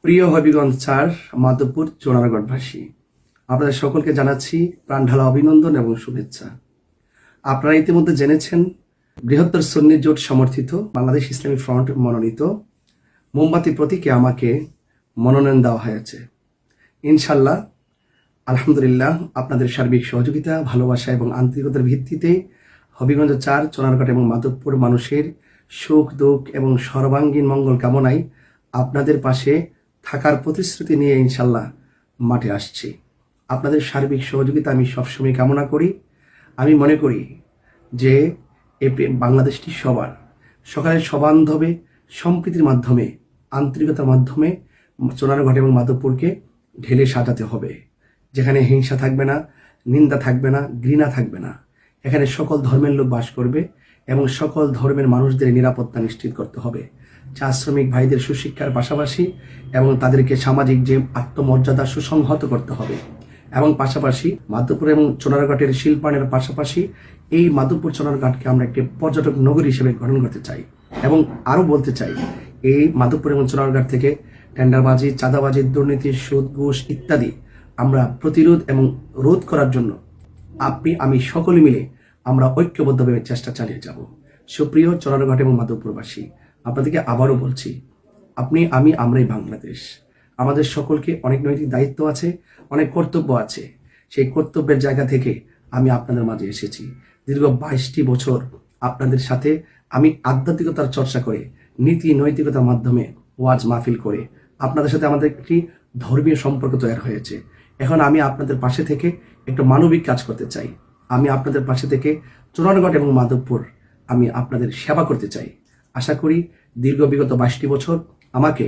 প্রিয় হবিগঞ্জ ৪ মাধবপুর চোনারগড়বাসী, আপনাদের সকলকে জানাচ্ছি প্রাণঢালা অভিনন্দন এবং শুভেচ্ছা। আপনারা ইতিমধ্যে জেনেছেন বৃহত্তর সুন্নি জোট সমর্থিত বাংলাদেশ ইসলামী ফ্রন্ট মনোনীত মোমবাতি প্রতীকে আমাকে মনোনয়ন দেওয়া হয়েছে। ইনশাল্লাহ, আলহামদুলিল্লাহ, আপনাদের সার্বিক সহযোগিতা, ভালোবাসা এবং আন্তরিকতার ভিত্তিতে হবিগঞ্জ ৪ চোনারগড় এবং মাধবপুর মানুষের সুখ দুঃখ এবং সর্বাঙ্গীন মঙ্গল কামনায় আপনাদের পাশে থাকার প্রতিশ্রুতি নিয়ে ইনশাল্লাহ মাঠে আসছি। আপনাদের সার্বিক সহযোগিতা আমি সবসময় কামনা করি। আমি মনে করি যে এই বাংলাদেশটি সবার, সকালের সবান্ধবে সম্প্রীতির মাধ্যমে, আন্তরিকতার মাধ্যমে চোনারগড় এবং মাধবপুরকে ঢেলে সাজাতে হবে, যেখানে হিংসা থাকবে না, নিন্দা থাকবে না, ঘৃণা থাকবে না। এখানে সকল ধর্মের লোক বাস করবে এবং সকল ধর্মের মানুষদের নিরাপত্তা নিশ্চিত করতে হবে। চা শ্রমিক ভাইদের সুশিক্ষার পাশাপাশি এবং তাদেরকে সামাজিক যে আত্মমর্যাদা সুসংহত করতে হবে, এবং পাশাপাশি মাধবপুর এবং চোনারগড়ের শিল্পায়নের পাশাপাশি এই মাধবপুর চোনারগড়কে আমরা একটি পর্যটক নগরী হিসেবে গঠন করতে চাই। এবং আরও বলতে চাই, এই মাধবপুর এবং চোনারগড় থেকে টেন্ডারবাজি, চাঁদাবাজি, দুর্নীতি, সুদ, ঘুষ ইত্যাদি আমরা প্রতিরোধ এবং রোধ করার জন্য আমি সকলে মিলে আমরা ঐক্যবদ্ধভাবে চেষ্টা চালিয়ে যাব। সুপ্রিয় চোনারগড় এবং মাধবপুরবাসী, আপনাদেরকে আবারও বলছি, আমরাই বাংলাদেশ। আমাদের সকলকে অনেক নৈতিক দায়িত্ব আছে, অনেক কর্তব্য আছে। সেই কর্তব্যের জায়গা থেকে আমি আপনাদের মাঝে এসেছি। দীর্ঘ 22টি বছর আপনাদের সাথে আমি আধ্যাত্মিকতার চর্চা করে, নীতি নৈতিকতার মাধ্যমে ওয়াজ মাহফিল করে আপনাদের সাথে আমাদের একটি ধর্মীয় সম্পর্ক তৈরি হয়েছে। এখন আমি আপনাদের পাশে থেকে একটু মানবিক কাজ করতে চাই। আমি আপনাদের পাশে থেকে চোনারগড় এবং মাধবপুর আমি আপনাদের সেবা করতে চাই। আশা করি বিগত 22টি বছর আমাকে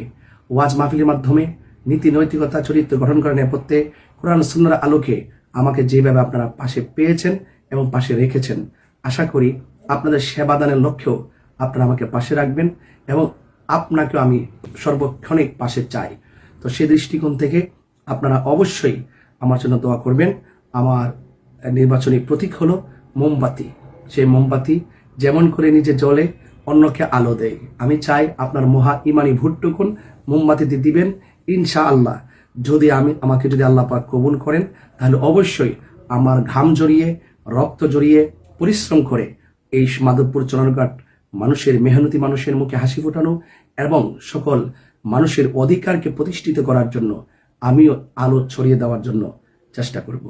ওয়াজ মাহফিলের মাধ্যমে নীতি নৈতিকতা চরিত্র গঠন করার নেপথ্যে কোরআন সুন্নাহর আলোকে আমাকে যেভাবে আপনারা পাশে পেয়েছেন এবং পাশে রেখেছেন, আশা করি আপনাদের সেবাদানের লক্ষ্যেও আপনারা আমাকে পাশে রাখবেন এবং আপনাকেও আমি সর্বক্ষণিক পাশে চাই। তো সেই দৃষ্টিকোণ থেকে আপনারা অবশ্যই আমার জন্য দোয়া করবেন। আমার নির্বাচনী প্রতীক হলো মোমবাতি। সেই মোমবাতি যেমন করে নিজে জ্বলে অন্যকে আলো দেয়, আমি চাই আপনার মহা ইমানি ভোটটুকুন মোমবাতিতে দিবেন। ইনশাআল্লাহ, যদি আমাকে আল্লাহ পাক কবুল করেন, তাহলে অবশ্যই আমার ঘাম জড়িয়ে, রক্ত জড়িয়ে, পরিশ্রম করে এই মাধবপুর চোনারগড় মানুষের, মেহনতি মানুষের মুখে হাসি ফোটানো এবং সকল মানুষের অধিকারকে প্রতিষ্ঠিত করার জন্য আমিও আলো ছড়িয়ে দেওয়ার জন্য চেষ্টা করব।